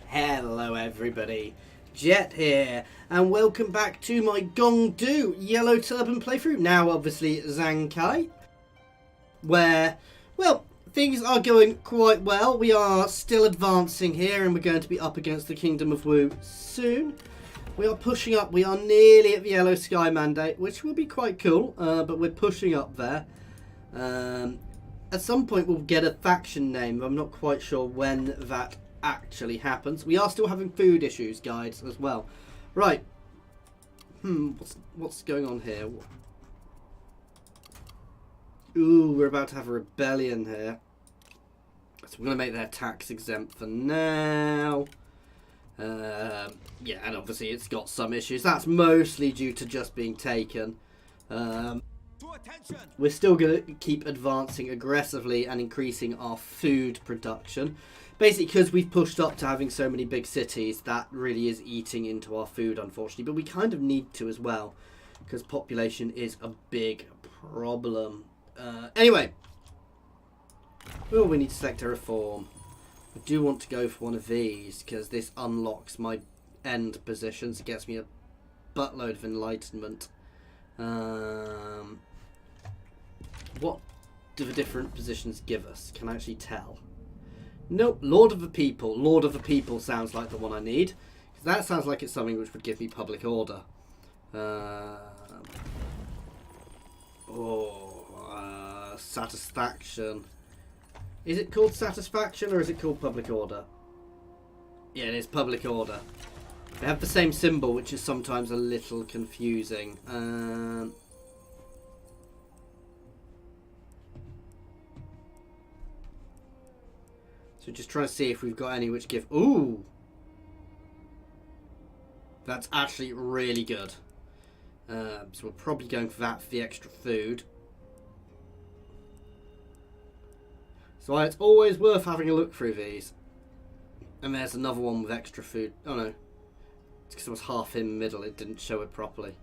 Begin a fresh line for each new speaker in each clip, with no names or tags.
Hello everybody, Jet here, and welcome back to my Gong Yellow Turban playthrough. Now obviously Zankai, where, well, things are going quite well. We are still advancing here and we're going to be up against the Kingdom of Wu soon. We are pushing up, we are nearly at the Yellow Sky Mandate, which will be quite cool, but we're pushing up there. At some point we'll get a faction name, I'm not quite sure when that actually happens. We are still having food issues, guys, as well. Right. What's going on here? Ooh, we're about to have a rebellion here. So we're going to make their tax exempt for now. Yeah, and obviously it's got some issues. That's mostly due to just being taken. We're still going to keep advancing aggressively and increasing our food production. Basically, because we've pushed up to having so many big cities, that really is eating into our food, unfortunately. But we kind of need to as well, because population is a big problem. Anyway. Oh, we need to select a reform. I do want to go for one of these, because this unlocks my end positions. It gets me a buttload of enlightenment. What do the different positions give us? Can I actually tell? Nope, Lord of the People. Lord of the People sounds like the one I need. Because that sounds like it's something which would give me public order. Satisfaction. Is it called satisfaction or is it called public order? Yeah, it is public order. They have the same symbol, which is sometimes a little confusing. So just trying to see if we've got any which give... Ooh! That's actually really good. So we're probably going for that for the extra food. So it's always worth having a look through these. And there's another one with extra food. Oh no. It's because it was half in the middle. It didn't show it properly.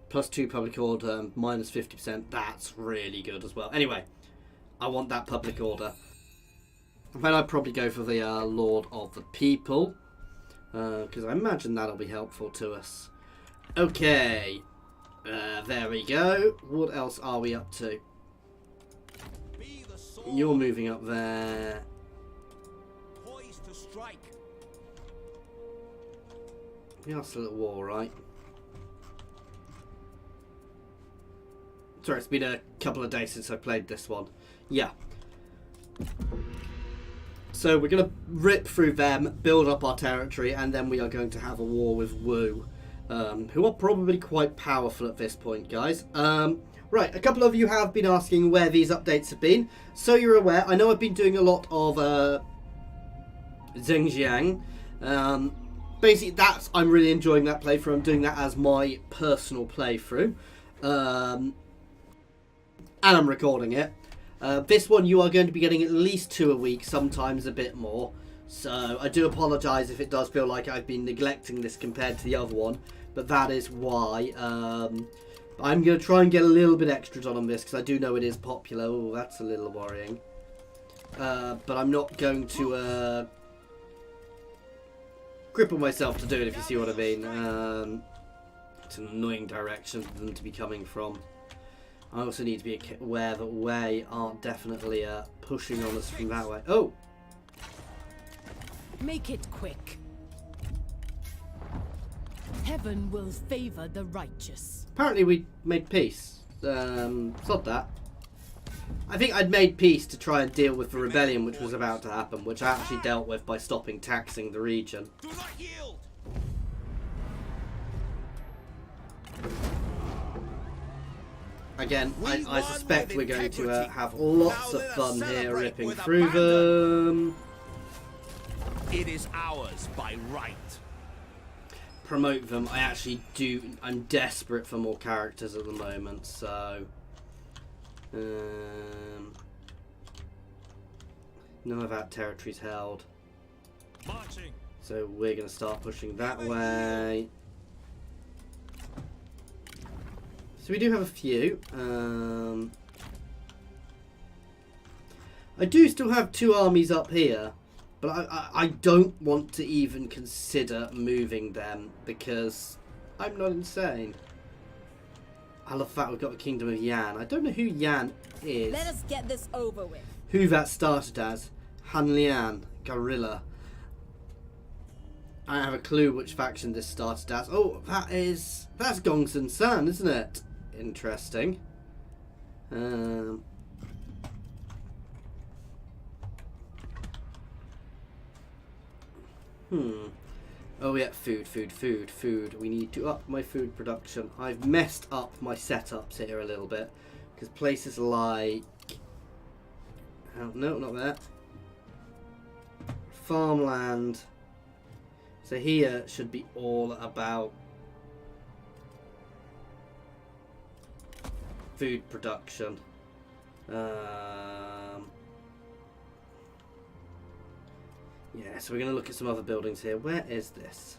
+2 public order, minus 50%. That's really good as well. Anyway, I want that public order. Then I'd probably go for the Lord of the People, because I imagine that'll be helpful to us. Okay, there we go. What else are we up to? You're moving up there. Poised to strike. We are still at war, right? Sorry, it's been a couple of days since I played this one. Yeah. So we're going to rip through them, build up our territory, and then we are going to have a war with Wu, who are probably quite powerful at this point, guys. Right, a couple of you have been asking where these updates have been. So you're aware, I know I've been doing a lot of Xinjiang. Basically, I'm really enjoying that playthrough. I'm doing that as my personal playthrough. And I'm recording it. This one you are going to be getting at least 2 a week, sometimes a bit more. So I do apologise if it does feel like I've been neglecting this compared to the other one. But that is why. I'm going to try and get a little bit extra done on this because I do know it is popular. Oh, that's a little worrying. But I'm not going to cripple myself to do it, if you see what I mean. It's an annoying direction for them to be coming from. I also need to be aware that Wei aren't definitely pushing on us from that way. Oh!
Make it quick. Heaven will favour the righteous.
Apparently we made peace. Sod that. I think I'd made peace to try and deal with the rebellion which was about to happen, which I actually dealt with by stopping taxing the region. Do not yield! Again, I suspect we're going to have lots of fun here ripping through them.
It is ours by right.
Promote them. I'm desperate for more characters at the moment, so... none of that territory's held. Marching. So we're going to start pushing that way. So we do have a few. I do still have 2 armies up here, But I don't want to even consider moving them because I'm not insane. I love the fact we've got the Kingdom of Yan. I don't know who Yan is.
Let us get this over with.
Who that started as. Han Lian, Gorilla. I don't have a clue which faction this started as. Oh, that's Gong's son, isn't it? Interesting. Oh yeah, food. We need to up my food production. I've messed up my setups here a little bit. Because places like... Oh, no, not that. Farmland. So here should be all about food production. Yeah, so we're going to look at some other buildings here. Where is this?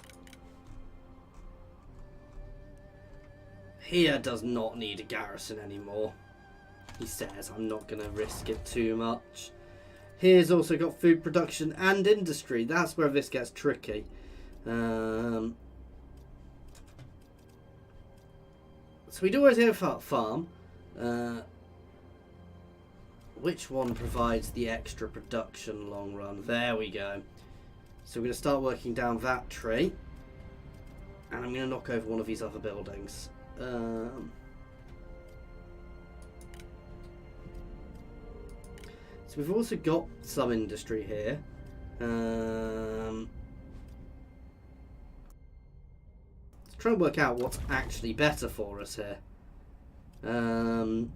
Here does not need a garrison anymore. He says, I'm not going to risk it too much. Here's also got food production and industry. That's where this gets tricky. So we do always have a farm. Which one provides the extra production long run? There we go. So we're going to start working down that tree. And I'm going to knock over one of these other buildings. So we've also got some industry here. Let's try and work out what's actually better for us here. I'm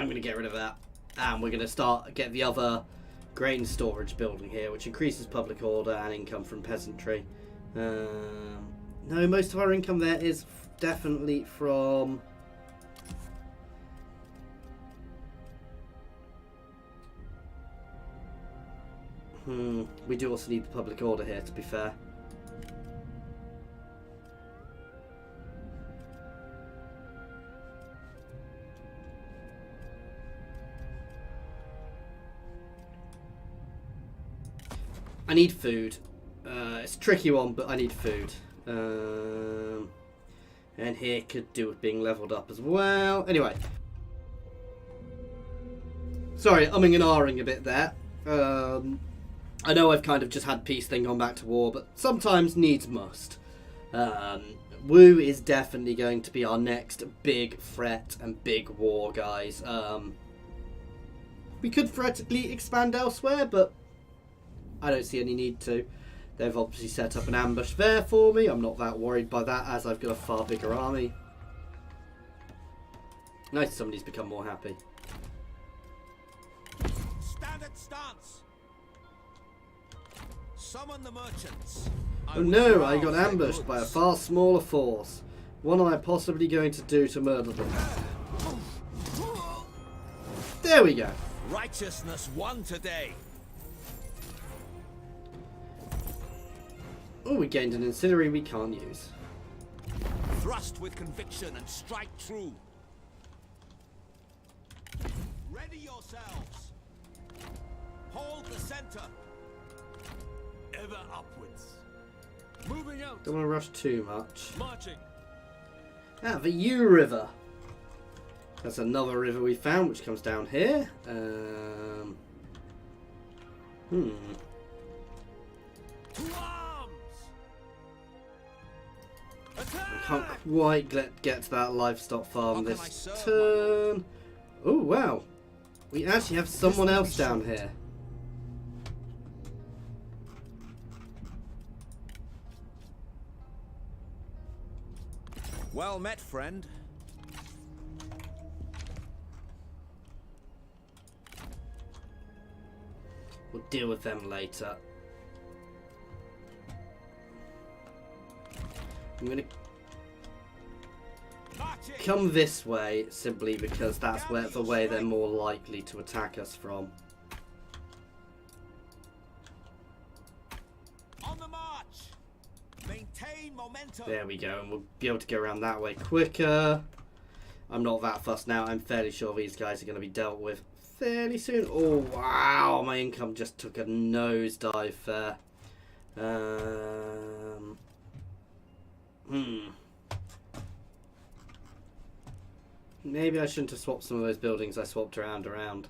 going to get rid of that. And we're going to get the other grain storage building here, which increases public order and income from peasantry. No, most of our income there is definitely from... We do also need the public order here, to be fair. I need food. It's a tricky one, but I need food. And here could do with being leveled up as well. Anyway. Sorry, umming and ahhing a bit there. I know I've kind of just had peace then gone back to war, but sometimes needs must. Wu is definitely going to be our next big threat and big war, guys. We could theoretically expand elsewhere, but I don't see any need to. They've obviously set up an ambush there for me. I'm not that worried by that, as I've got a far bigger army. Nice, somebody's become more happy.
Standard stance. Summon the merchants.
Oh no, I got ambushed by a far smaller force. What am I possibly going to do to murder them? There we go.
Righteousness won today.
Oh, we gained an ancillary we can't use.
Thrust with conviction and strike true. Ready yourselves. Hold the center. Ever upwards. Moving out.
Don't want to rush too much.
Marching.
Ah, the U River. That's another river we found, which comes down here.
To arms.
I can't quite get to that livestock farm this turn. Oh, wow. We actually have someone else down here.
Well met, friend.
We'll deal with them later. I'm going to come this way simply because that's the way they're more likely to attack us from.
On the march. Maintain momentum.
There we go, and we'll be able to go around that way quicker. I'm not that fussed now. I'm fairly sure these guys are going to be dealt with fairly soon. Oh, wow. My income just took a nosedive there. Maybe I shouldn't have swapped some of those buildings I swapped around.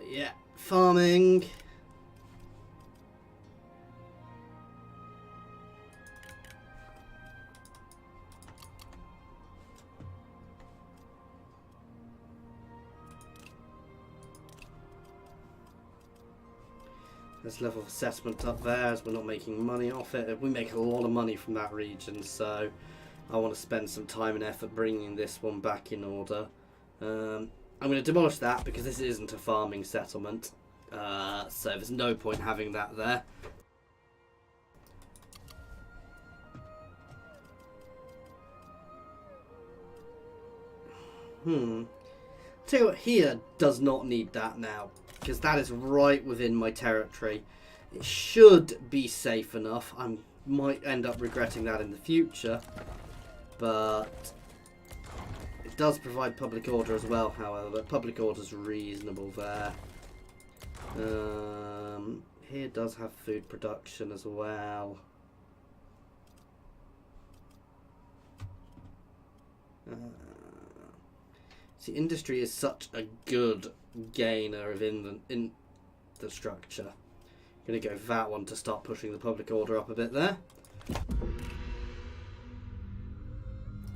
Yeah, farming. There's level of assessment up there as we're not making money off it. We make a lot of money from that region, so I want to spend some time and effort bringing this one back in order. I'm going to demolish that because this isn't a farming settlement, so there's no point having that there. Tell you what, here does not need that now, because that is right within my territory. It should be safe enough. I might end up regretting that in the future, but it does provide public order as well, however. Public order is reasonable there. Here does have food production as well. See, industry is such a good gainer of infrastructure. Gonna go that one to start pushing the public order up a bit there.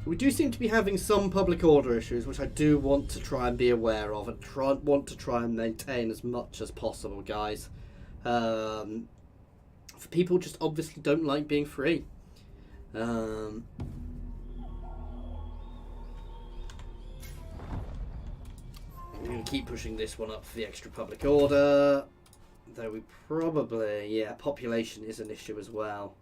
We do seem to be having some public order issues, which I do want to try and be aware of, and want to try and maintain as much as possible, guys. People just obviously don't like being free. I'm going to keep pushing this one up for the extra public order. Though we probably, yeah, population is an issue as well.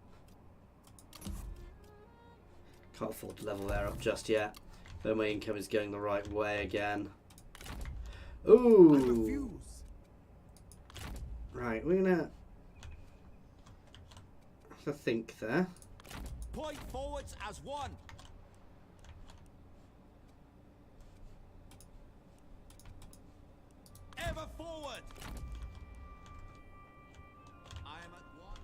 Can't afford to level there up just yet. Though my income is going the right way again. Ooh! Right, we're going to have to think there.
Point forwards as one. Ever forward. I am at one.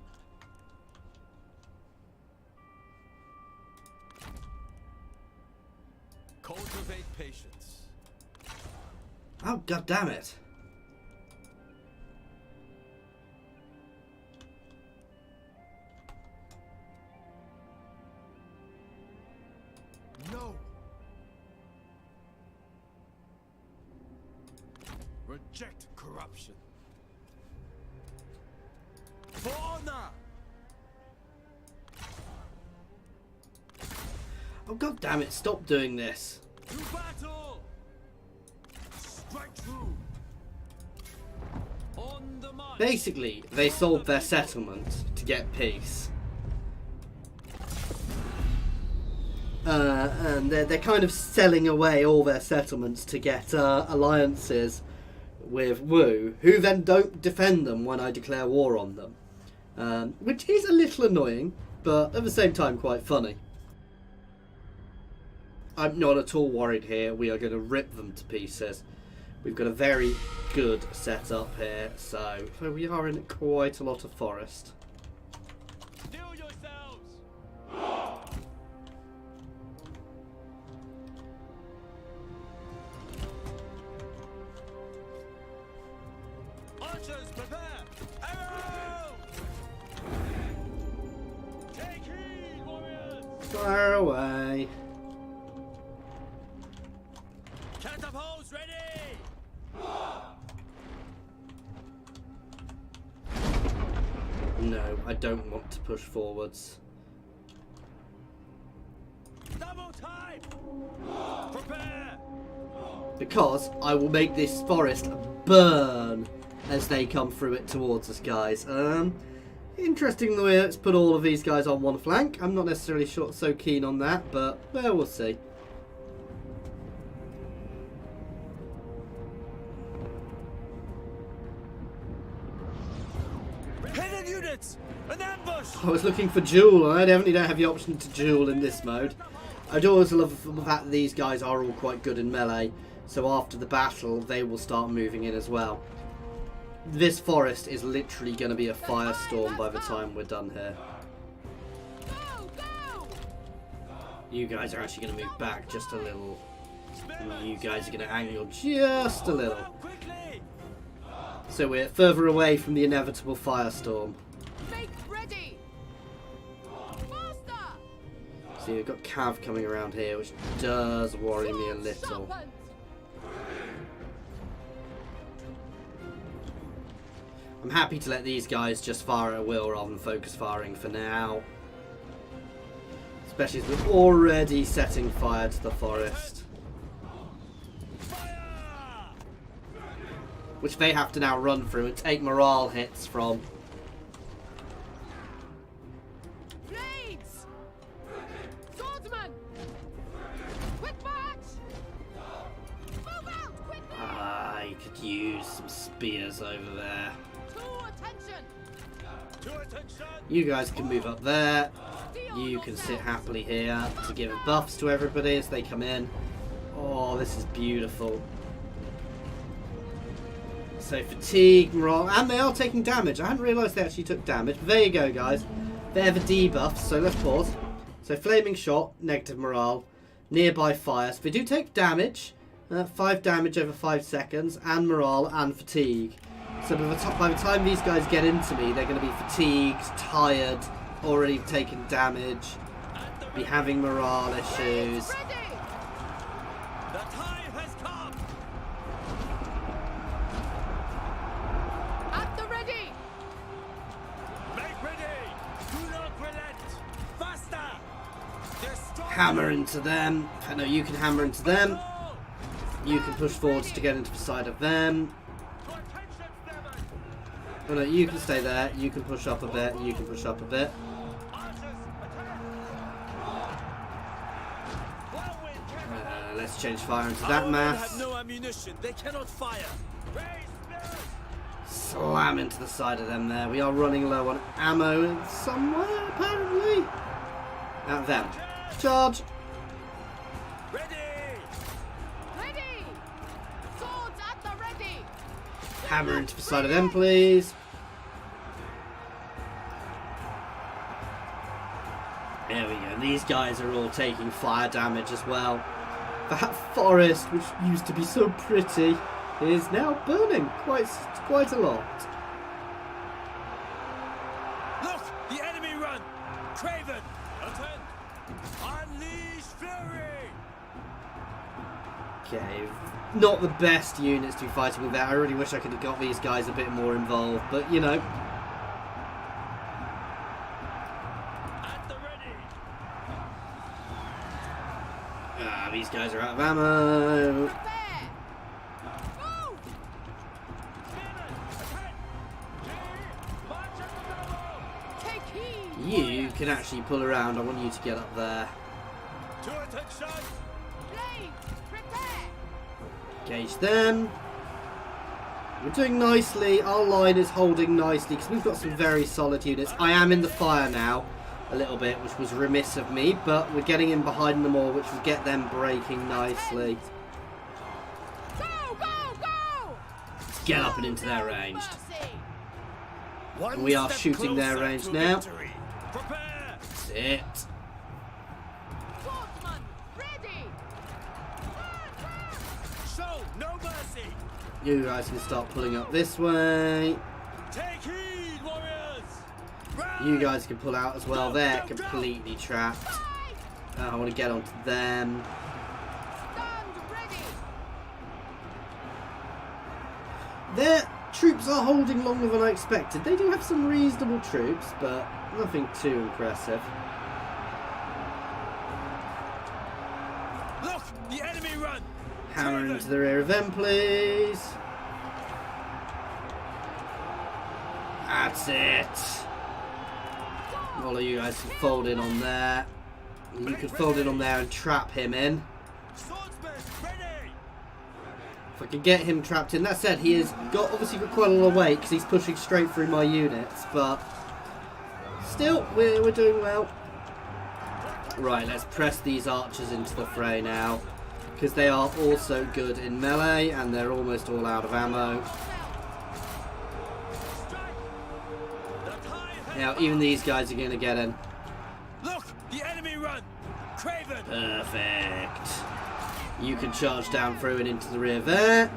Cultivate patience.
Oh, god damn it.
No. Reject corruption. For honor.
Oh god damn it, stop doing this.
To battle. Strike true. On the march.
Basically, they sold their settlement to get peace. And they're kind of selling away all their settlements to get alliances with Wu, who then don't defend them when I declare war on them. Which is a little annoying, but at the same time quite funny. I'm not at all worried here. We are going to rip them to pieces. We've got a very good setup here, so we are in quite a lot of forest.
Steel yourselves. Archers, prepare! Arrow! Take heed, warriors!
Fire away.
Catapults ready!
No, I don't want to push forwards.
Double time! Prepare!
Because I will make this forest burn as they come through it towards us, guys. Interesting the way it's put all of these guys on one flank. I'm not necessarily so keen on that, but well, we'll see.
Hidden units! An ambush!
I was looking for duel, and I definitely don't have the option to duel in this mode. I do also love the fact that these guys are all quite good in melee, so after the battle they will start moving in as well. This forest is literally going to be a firestorm by the time we're done here. You guys are actually going to move back just a little. You guys are going to angle just a little. So we're further away from the inevitable firestorm. See, we've got Cav coming around here, which does worry me a little. I'm happy to let these guys just fire at will rather than focus firing for now. Especially as we're already setting fire to the forest. Which they have to now run through and take morale hits from.
Blades! Swordsman! Quick march! Move out quickly!
I could use some spears over there. You guys can move up there. You can sit happily here to give buffs to everybody as they come in. Oh, this is beautiful. So fatigue, morale, and they are taking damage. I hadn't realised they actually took damage. But there you go, guys. They're the debuffs, so let's pause. So flaming shot, negative morale, nearby fire. So they do take damage. 5 damage over 5 seconds, and morale and fatigue. So by the time these guys get into me, they're going to be fatigued, tired, already taking damage, be having morale issues.
The time has come!
At the ready!
Make ready! Do not relent! Faster!
Hammer into them. No, you can hammer into them. You can push forwards to get into the side of them. Oh no, you can stay there. You can push up a bit. You can push up a bit. Let's change fire into that mass.
Have no ammunition. They cannot fire.
Slam into the side of them there. We are running low on ammo somewhere, apparently. At them. Charge.
Ready.
Ready! Swords at the ready!
Hammer into the side of them, please. There we go. These guys are all taking fire damage as well. That forest, which used to be so pretty, is now burning quite a lot.
Look, the enemy run. Craven, attend. Unleash fury.
Okay, not the best units to be fighting with that. I really wish I could have got these guys a bit more involved, but you know. These guys are out of ammo. You can actually pull around. I want you to get up there. Engage them. We're doing nicely. Our line is holding nicely because we've got some very solid units. I am in the fire now. A little bit, which was remiss of me, but we're getting in behind them all, which will get them breaking nicely.
Go, go, go!
Let's get up and into their range. We are shooting their range now. That's it.
Swordsman, ready!
Show no mercy.
You guys can start pulling up this way.
Take heed, warriors.
You guys can pull out as well. They're completely trapped. I want to get onto them.
Stand ready!
They're troops are holding longer than I expected. They do have some reasonable troops, but nothing too impressive.
Look, the enemy run.
Hammer into the rear of them, please. That's it. All of you guys can fold in on there. You can fold in on there and trap him in.
Swordsman, ready.
If I can get him trapped in. That said, he has obviously got quite a lot of weight because he's pushing straight through my units, but still, we're doing well. Right, let's press these archers into the fray now, because they are also good in melee and they're almost all out of ammo. Now, even these guys are going to get in.
Look, the enemy run. Craven.
Perfect. You can charge down through and into the rear there.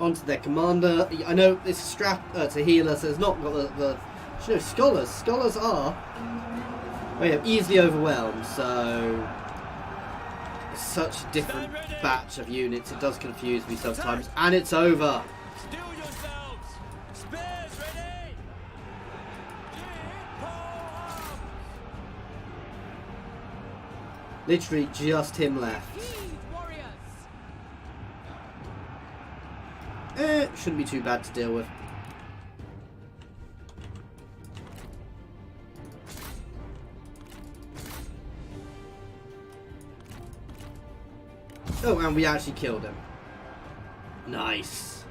Onto their commander. I know this is it's a healer, so it's not got the you know, scholars. Scholars are easily overwhelmed, so it's such a different batch of units. It does confuse me sometimes. And it's over.
Steel yourselves. Spears ready.
Literally just him left.
Heed, warriors.
Shouldn't be too bad to deal with. Oh, and we actually killed him. Nice.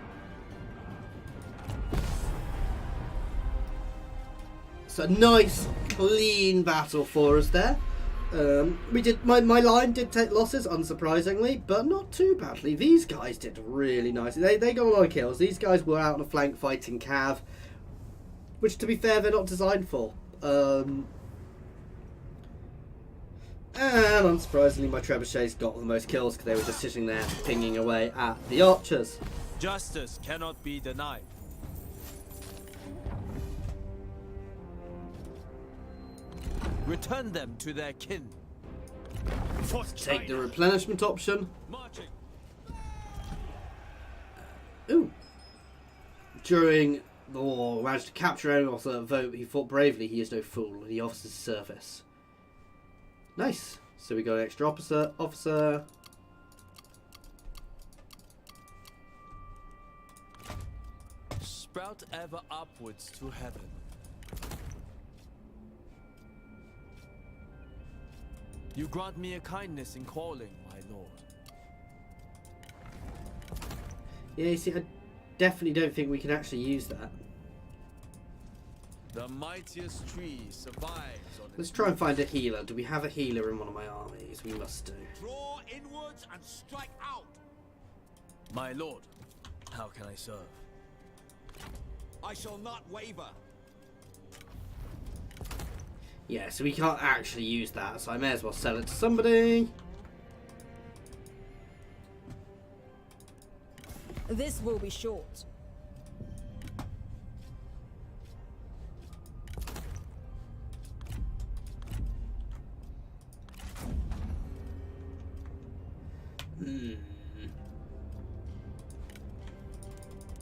So nice, clean battle for us there. We did. My line did take losses, unsurprisingly, but not too badly. These guys did really nicely. They got a lot of kills. These guys were out on a flank fighting cav, which, to be fair, they're not designed for. And unsurprisingly, my trebuchets got the most kills because they were just sitting there pinging away at the archers.
Justice cannot be denied. Return them to their kin.
Take the replenishment option.
Marching.
Ooh. During the war, managed to capture any officer, though he fought bravely, he is no fool. He offers his service. Nice. So we got an extra officer.
Sprout ever upwards to heaven. You grant me a kindness in calling, my lord.
Yeah, you see, I definitely don't think we can actually use that.
The mightiest tree survives on
Let's try and find a healer. Do we have a healer in one of my armies? We must do.
Draw inwards and strike out. My lord, how can I serve? I shall not waver.
Yeah, so we can't actually use that, so I may as well sell it to somebody.
This will be short.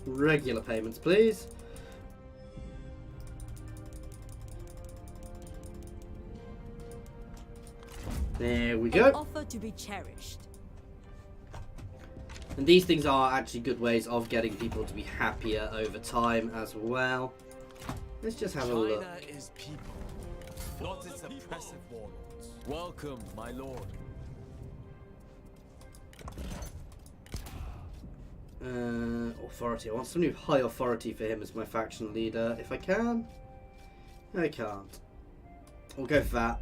Regular payments, please. There we
An
go.
offer to be cherished.
And these things are actually good ways of getting people to be happier over time as well. Let's just have a look.
China is people, not its oppressive warlords. Welcome, my lord.
Authority. I want some new high authority for him as my faction leader, if I can. No, I can't. We'll go for that.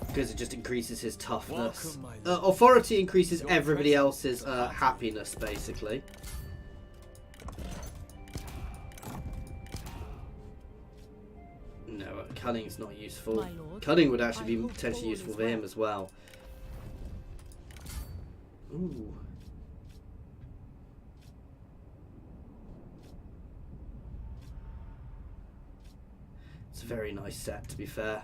Because it just increases his toughness. Authority increases everybody else's happiness, basically. No, cunning's not useful.
My lord,
Cunning would actually
I
be
hope
potentially
all
useful
is
for him
well.
as well. Ooh. It's a very nice set, to be fair.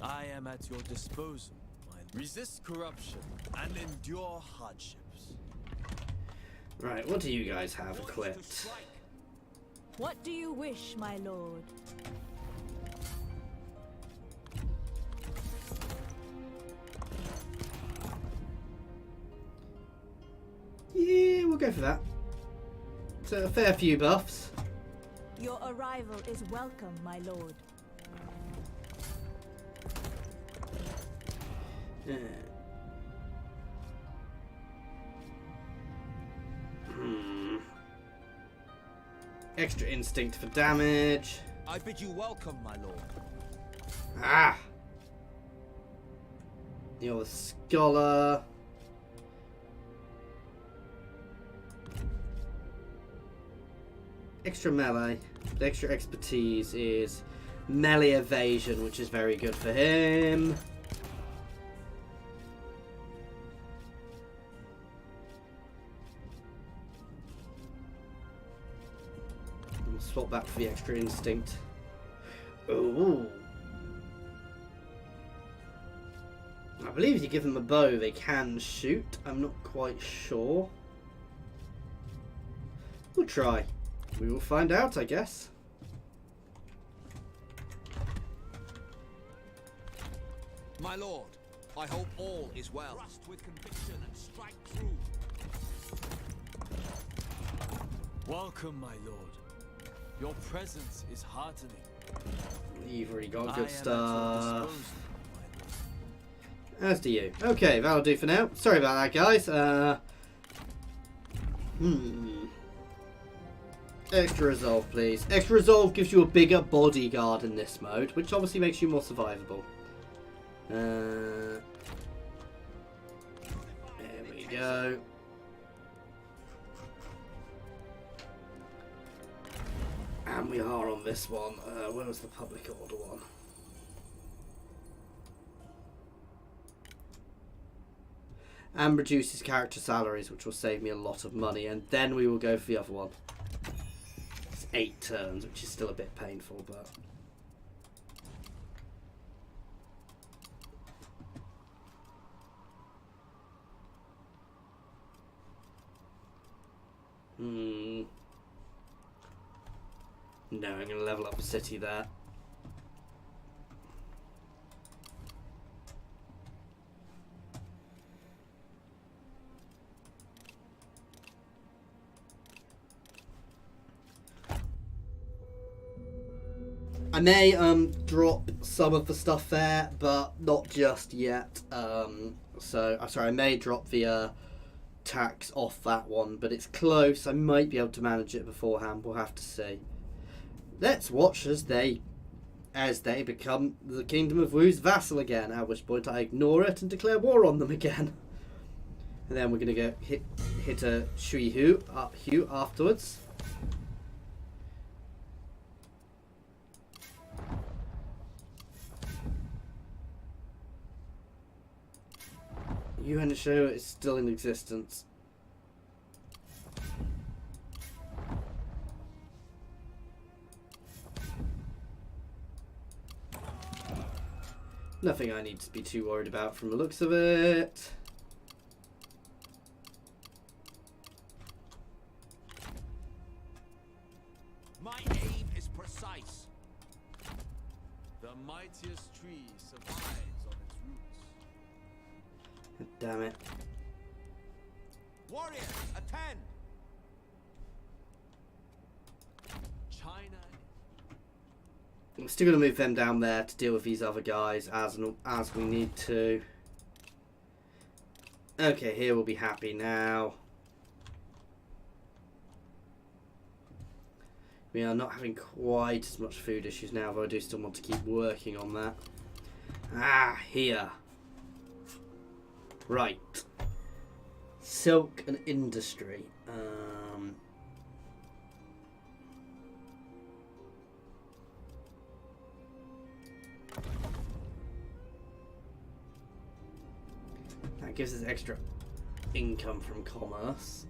I am at your disposal, my Resist corruption and endure hardships.
Right, what do you guys have equipped?
What do you wish, my lord?
Yeah, we'll go for that. So a fair few buffs.
Your arrival is welcome, my lord.
Yeah. Extra instinct for damage.
I bid you welcome, my lord.
Ah! You're the scholar. Extra melee, but extra expertise is melee evasion, which is very good for him. We'll swap that for the extra instinct. Ooh. I believe if you give them a bow, they can shoot. I'm not quite sure. We'll try. We will find out, I guess.
My lord, I hope all is well. Thrust with conviction and strike true. Welcome, my lord. Your presence is heartening.
You've already got
I
good
am at your
stuff.
disposal,
As do you. Okay, that'll do for now. Sorry about that, guys. Extra resolve, please. Extra resolve gives you a bigger bodyguard in this mode, which obviously makes you more survivable. There we go. And we are on this one. Where was the public order one? And reduces character salaries, which will save me a lot of money. And then we will go for the other one. It's 8 turns, which is still a bit painful, but... No, I'm going to level up the city there. I may drop some of the stuff there, but not just yet. So I'm sorry, I may drop the tax off that one, but it's close. I might be able to manage it beforehand. We'll have to see. Let's watch as they become the Kingdom of Wu's vassal again. At which point I ignore it and declare war on them again. And then we're gonna go hit a Shui Hu afterwards. Yuan Show is still in existence. Nothing I need to be too worried about from the looks of it.
My aim is precise. The mightiest tree survives on its roots.
Damn it.
Warriors, attend! China.
I'm still going to move them down there to deal with these other guys as we need to. Okay, here we'll be happy now. We are not having quite as much food issues now, though I do still want to keep working on that. Ah, here. Right. Silk and industry. That gives us extra income from commerce.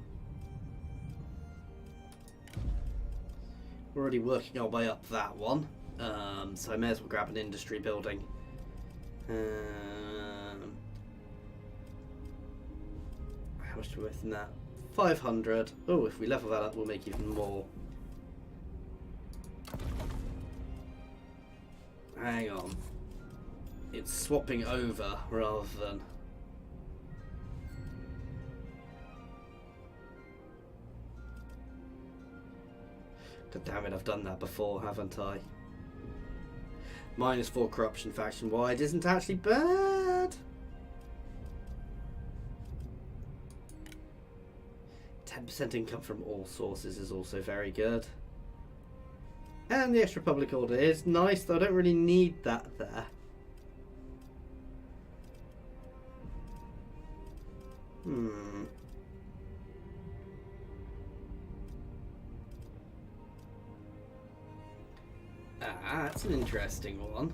We're already working our way up that one, so I may as well grab an industry building. much worth than that? 500. Oh, if we level that up, we'll make even more. Hang on. It's swapping over rather than... God damn it, I've done that before, haven't I? -4 corruption faction wide isn't actually bad. 10% income from all sources is also very good. And the extra public order is nice, though I don't really need that there. That's an interesting one.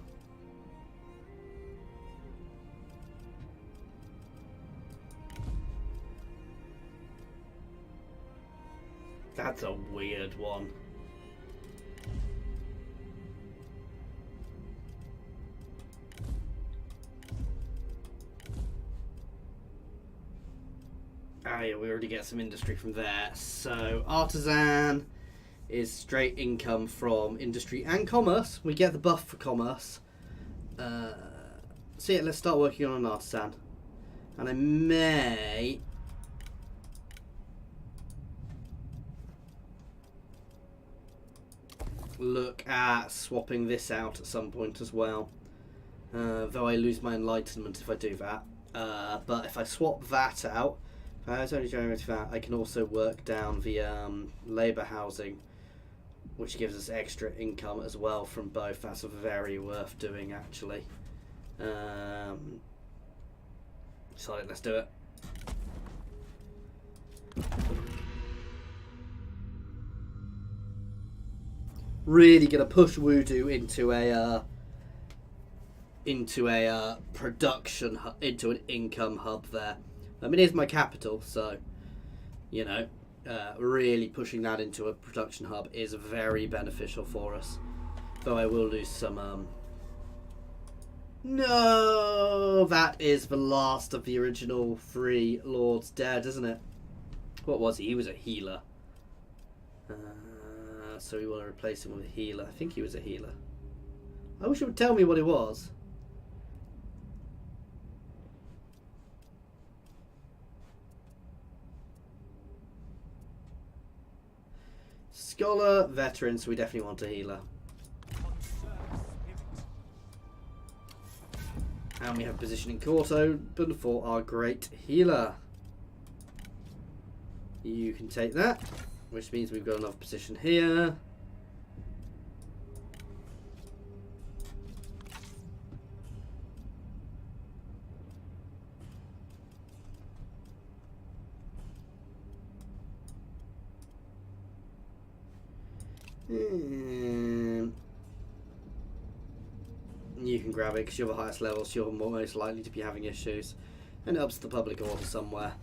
That's a weird one. Ah, yeah, we already get some industry from there. So, artisan is straight income from industry and commerce. We get the buff for commerce. So yeah, let's start working on an artisan. And I may... look at swapping this out at some point as well. Though I lose my enlightenment if I do that. But if I swap that out, if I was only generating that, I can also work down the labour housing, which gives us extra income as well from both. That's very worth doing, actually. So let's do it. Really gonna push Voodoo into a production into an income hub there. I mean, it is my capital, so you know. Really pushing that into a production hub is very beneficial for us. Though I will lose some... No! That is the last of the original 3 lords dead, isn't it? What was he? He was a healer. So we want to replace him with a healer. I think he was a healer. I wish it would tell me what it was. Scholar, veteran, so we definitely want a healer. And we have positioning court open for our great healer. You can take that, which means we've got another position here. You can grab it because you're the highest level, so you're most likely to be having issues. And it ups the public order somewhere.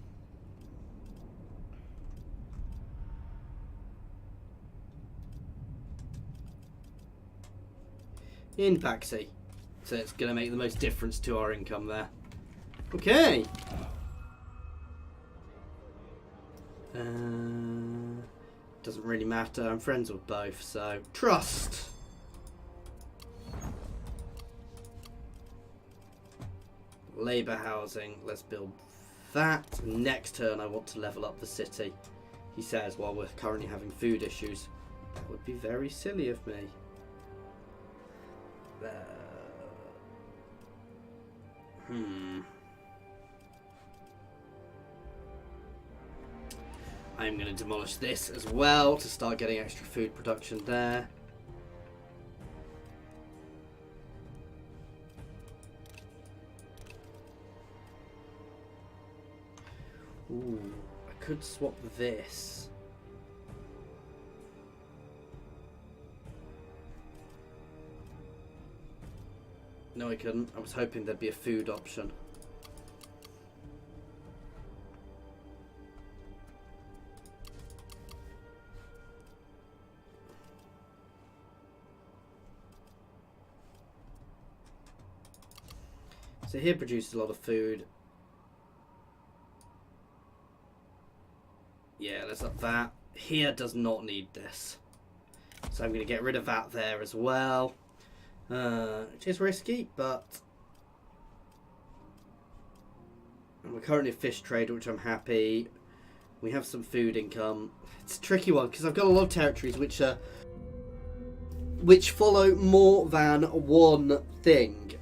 In Paxi. So it's going to make the most difference to our income there. Okay. Doesn't really matter. I'm friends with both, so trust. Labour housing. Let's build that. Next turn, I want to level up the city. He says, while we're currently having food issues. That would be very silly of me. I'm going to demolish this as well to start getting extra food production there. Ooh, I could swap this. No, I couldn't. I was hoping there'd be a food option. So here produces a lot of food. Yeah, let's up that. Here does not need this. So I'm going to get rid of that there as well. Which is risky, but... And we're currently a fish trader, which I'm happy. We have some food income. It's a tricky one, because I've got a lot of territories which follow more than one thing.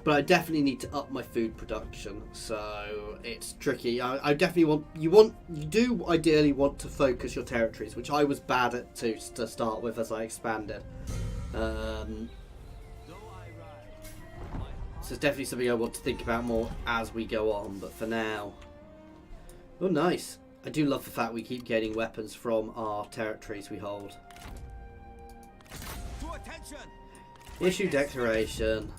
But I definitely need to up my food production, so it's tricky. I definitely you do ideally want to focus your territories, which I was bad at to start with as I expanded. So it's definitely something I want to think about more as we go on, but for now... Oh, nice. I do love the fact we keep gaining weapons from our territories we hold.
To attention!
Issue declaration.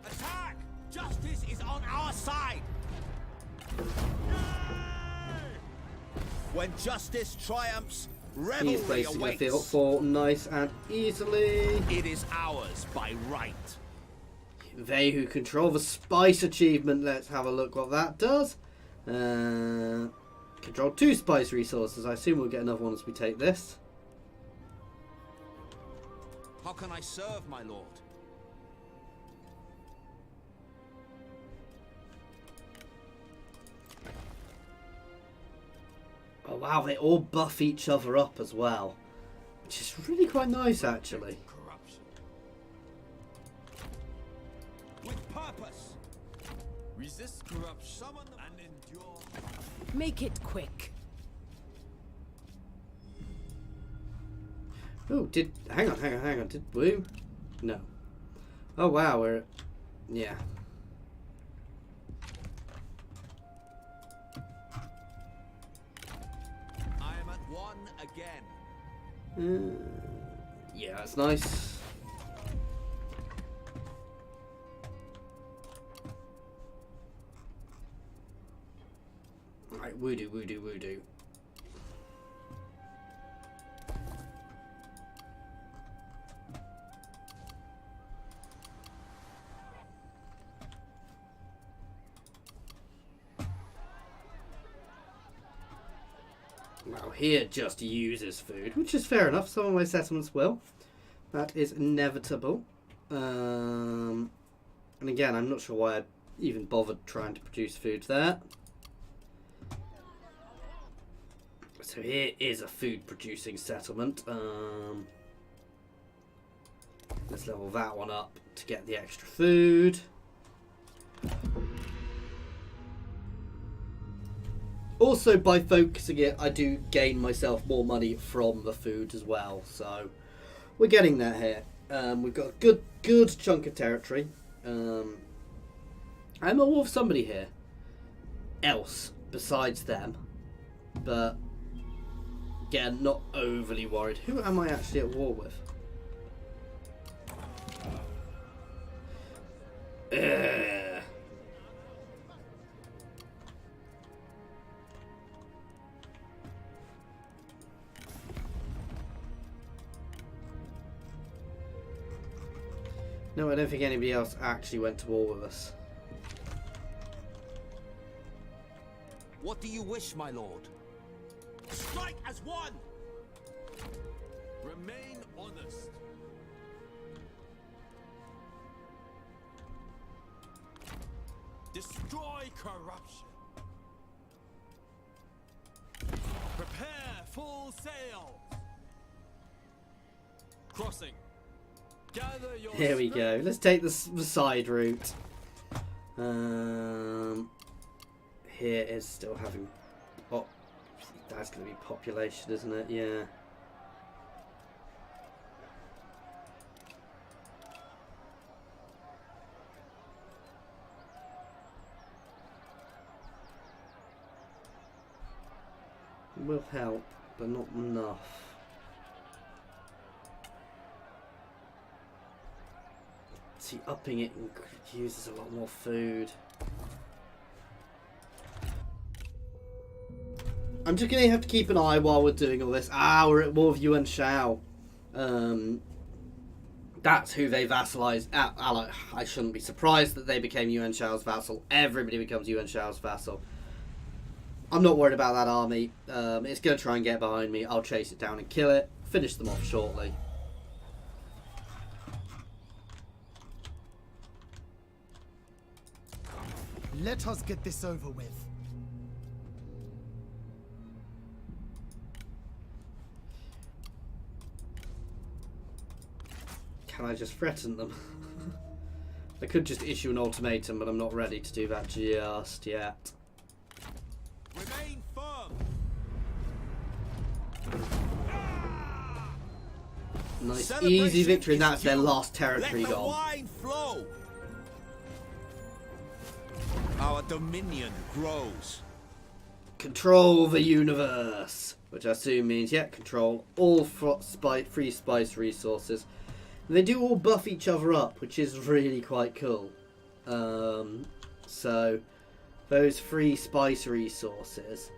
Attack! Justice is on our side! When justice triumphs,
He's
revelry
placing a
awaits.
field for nice and easily.
It is ours by right.
They who control the spice achievement. Let's have a look what that does. Control 2 spice resources. I assume we'll get another one as we take this.
How can I serve, my lord?
Oh wow, they all buff each other up as well, which is really quite nice actually.
Corruption. With purpose. Resist corruption. Summon and endure.
Make it quick.
Oh, hang on. Did Woo? No. Oh wow, yeah.
I am at one again.
Yeah, that's nice. Right, woo-doo. Now here just uses food, which is fair enough. Some of my settlements will. That is inevitable. And again, I'm not sure why I even bothered trying to produce food there. So here is a food producing settlement. Let's level that one up to get the extra food. Also, by focusing it, I do gain myself more money from the food as well. So we're getting there here. We've got a good chunk of territory. I'm at war with somebody here else besides them, but again, not overly worried. Who am I actually at war with? No, I don't think anybody else actually went to war with us.
What do you wish, my lord? Strike as one! Remain honest. Destroy corruption. Prepare full sail. Crossing. Gather your
Here we go. Let's take the side route. Here is still having... Oh, that's going to be population, isn't it? Yeah. Will help, but not enough. See, upping it uses a lot more food. I'm just going to have to keep an eye while we're doing all this. We're at war with Yuan Shao. That's who they vassalize. I shouldn't be surprised that they became Yuan Shao's vassal. Everybody becomes Yuan Shao's vassal. I'm not worried about that army. It's going to try and get behind me. I'll chase it down and kill it. Finish them off shortly.
Let us get this over with.
Can I just threaten them? I could just issue an ultimatum, but I'm not ready to do that just yet.
Remain firm.
Nice, easy victory, and that's their last territory
Let the
gone.
wine flow. Our dominion grows.
Control the universe, which I assume means, yeah, control all free spice resources. And they do all buff each other up, which is really quite cool. So those free spice resources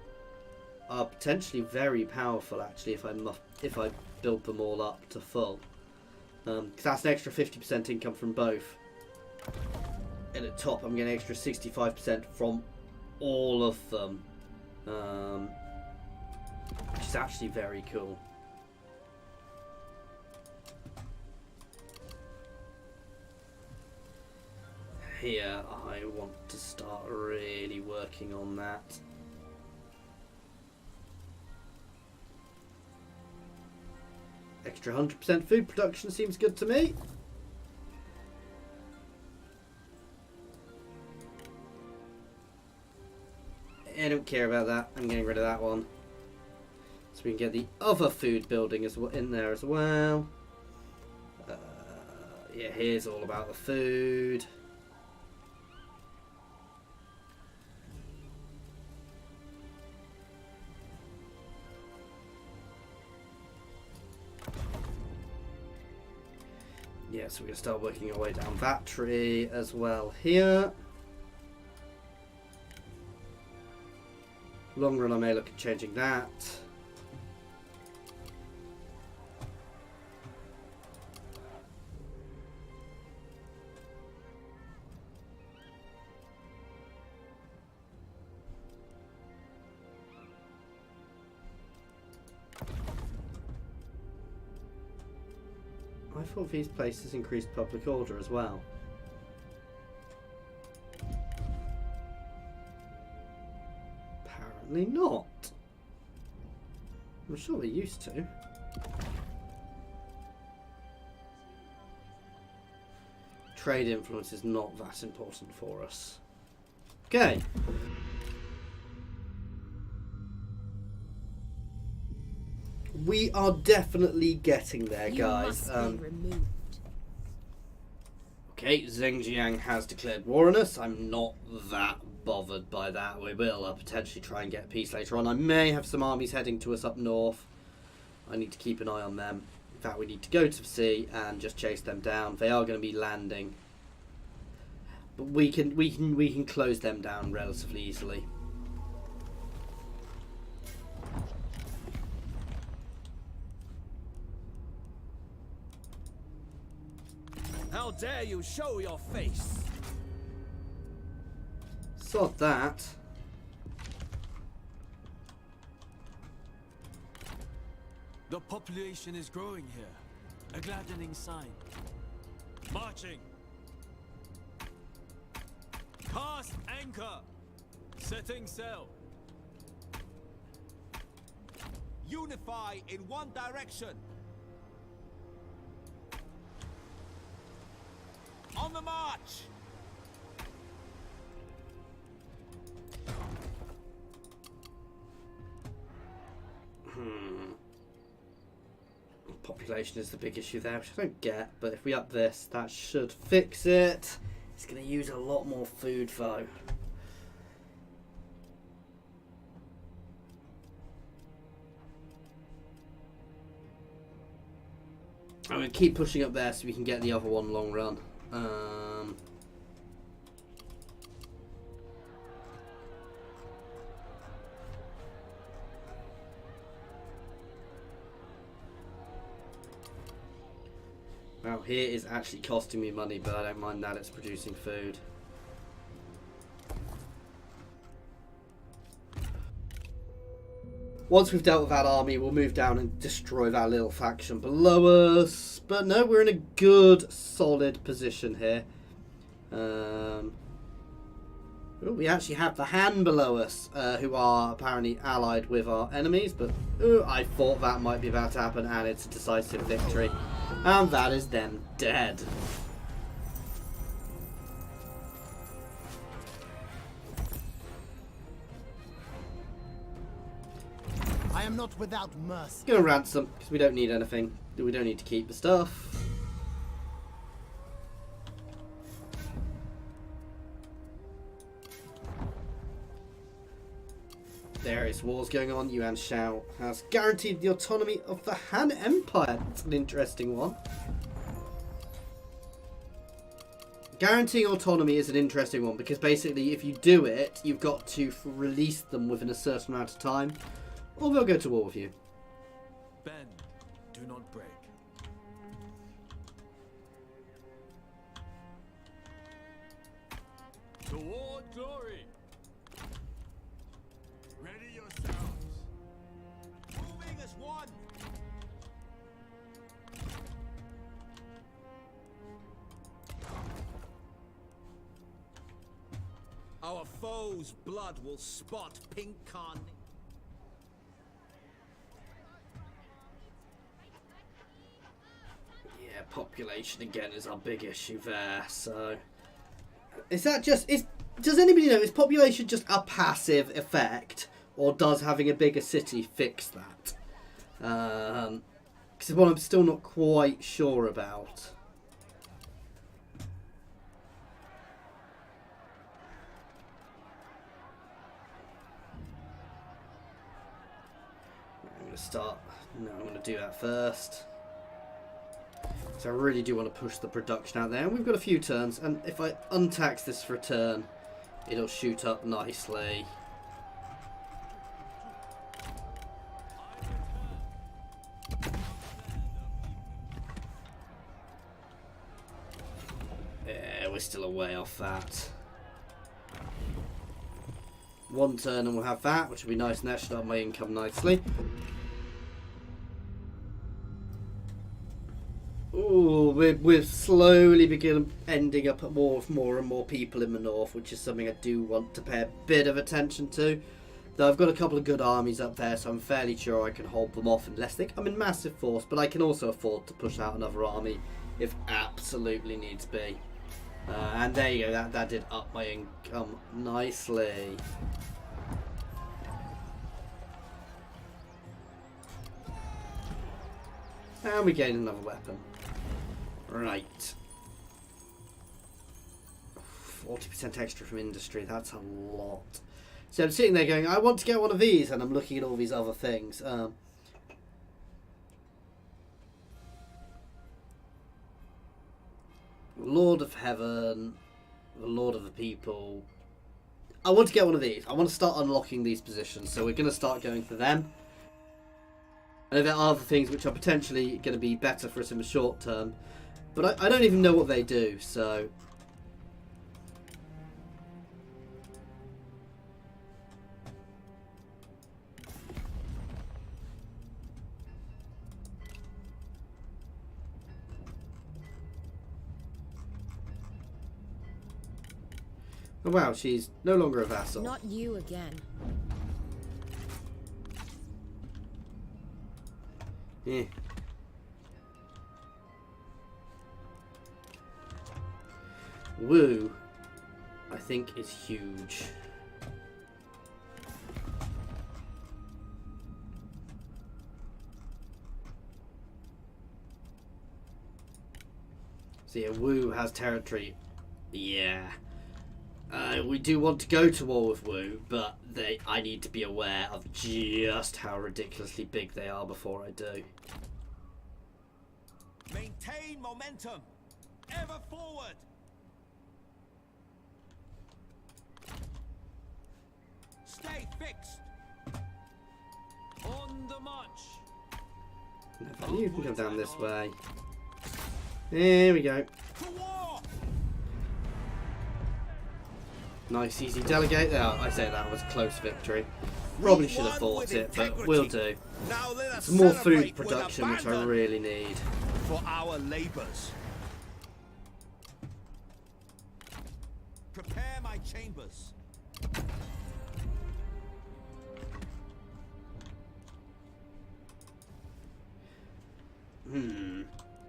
are potentially very powerful, actually, if I build them all up to full. 'Cause that's an extra 50% income from both. And at top, I'm getting extra 65% from all of them, which is actually very cool. Here, I want to start really working on that. Extra 100% food production seems good to me. I don't care about that. I'm getting rid of that one. So we can get the other food building as well in there as well. Yeah, here's all about the food. Yeah, so we're going to start working our way down that tree as well here. Long run, I may look at changing that. I thought these places increased public order as well. Apparently not. I'm sure they used to. Trade influence is not that important for us. Okay. We are definitely getting there, guys. Okay, Zhengjiang has declared war on us. I'm not that bothered by that. We will potentially try and get peace later on. I may have some armies heading to us up north. I need to keep an eye on them. In fact, we need to go to the sea and just chase them down. They are going to be landing, but we can close them down relatively easily.
How dare you show your face?
Sod that.
The population is growing here. A gladdening sign. Marching. Cast anchor. Setting sail. Unify in one direction. On the march!
Population is the big issue there, which I don't get, but if we up this, that should fix it. It's going to use a lot more food though. I'm going to keep pushing up there so we can get the other one long run. Well, Wow, here is actually costing me money, but I don't mind that, it's producing food. Once we've dealt with that army, we'll move down and destroy that little faction below us. But no, we're in a good, solid position here. Ooh, we actually have the Han below us, who are apparently allied with our enemies. But ooh, I thought that might be about to happen, and it's a decisive victory. And that is them dead.
I am not without mercy.
Gonna ransom, because we don't need anything. We don't need to keep the stuff. Various wars going on. Yuan Shao has guaranteed the autonomy of the Han Empire. That's an interesting one. Guaranteeing autonomy is an interesting one, because basically if you do it, you've got to release them within a certain amount of time, or they'll go to war with you.
Bend, do not break. Toward glory. Ready yourselves. Moving as one. Our foe's blood will spot pink carnage.
Yeah, population again is our big issue there. So, is that just does anybody know, is population just a passive effect, or does having a bigger city fix that? Because what I'm still not quite sure about. I'm going to start. No, I'm going to do that first. So I really do want to push the production out there. And we've got a few turns, and if I untax this for a turn, it'll shoot up nicely. Yeah, we're still a way off that. One turn and we'll have that, which will be nice, and that should up my income nicely. Ooh, we're slowly ending up at war with more and more people in the north, which is something I do want to pay a bit of attention to. Though I've got a couple of good armies up there, so I'm fairly sure I can hold them off unless they come in massive force. But I can also afford to push out another army if absolutely needs be. And there you go, that did up my income nicely. And we gain another weapon. Right. 40% extra from industry, that's a lot. So I'm sitting there going, I want to get one of these, and I'm looking at all these other things. Lord of Heaven, the Lord of the People. I want to get one of these. I want to start unlocking these positions, so we're going to start going for them. And there are other things which are potentially going to be better for us in the short term. But I don't even know what they do, so... Oh wow, she's no longer a vassal.
Not you again.
Yeah. Wu, I think, is huge. So yeah, Wu has territory. Yeah. We do want to go to war with Wu, but I need to be aware of just how ridiculously big they are before I do.
Maintain momentum. Ever forward. Stay fixed. On the march.
You can come down this way. There we go.
To war!
Nice, easy delegate. Oh, I say that was a close victory. Probably should have
We
fought
won with
it, but
integrity.
we'll do.
Now let us
Some more
celebrate
food
with
production, which I
abandon
really need.
for our labors. Prepare my chambers.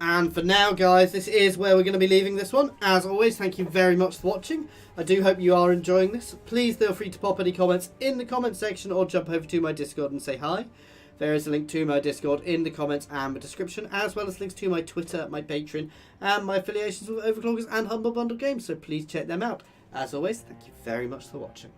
And for now, guys, this is where we're going to be leaving this one. As always, thank you very much for watching. I do hope you are enjoying this. Please feel free to pop any comments in the comment section or jump over to my Discord and say hi. There is a link to my Discord in the comments and the description, as well as links to my Twitter, my Patreon, and my affiliations with Overclockers and Humble Bundle Games, so please check them out. As always, thank you very much for watching.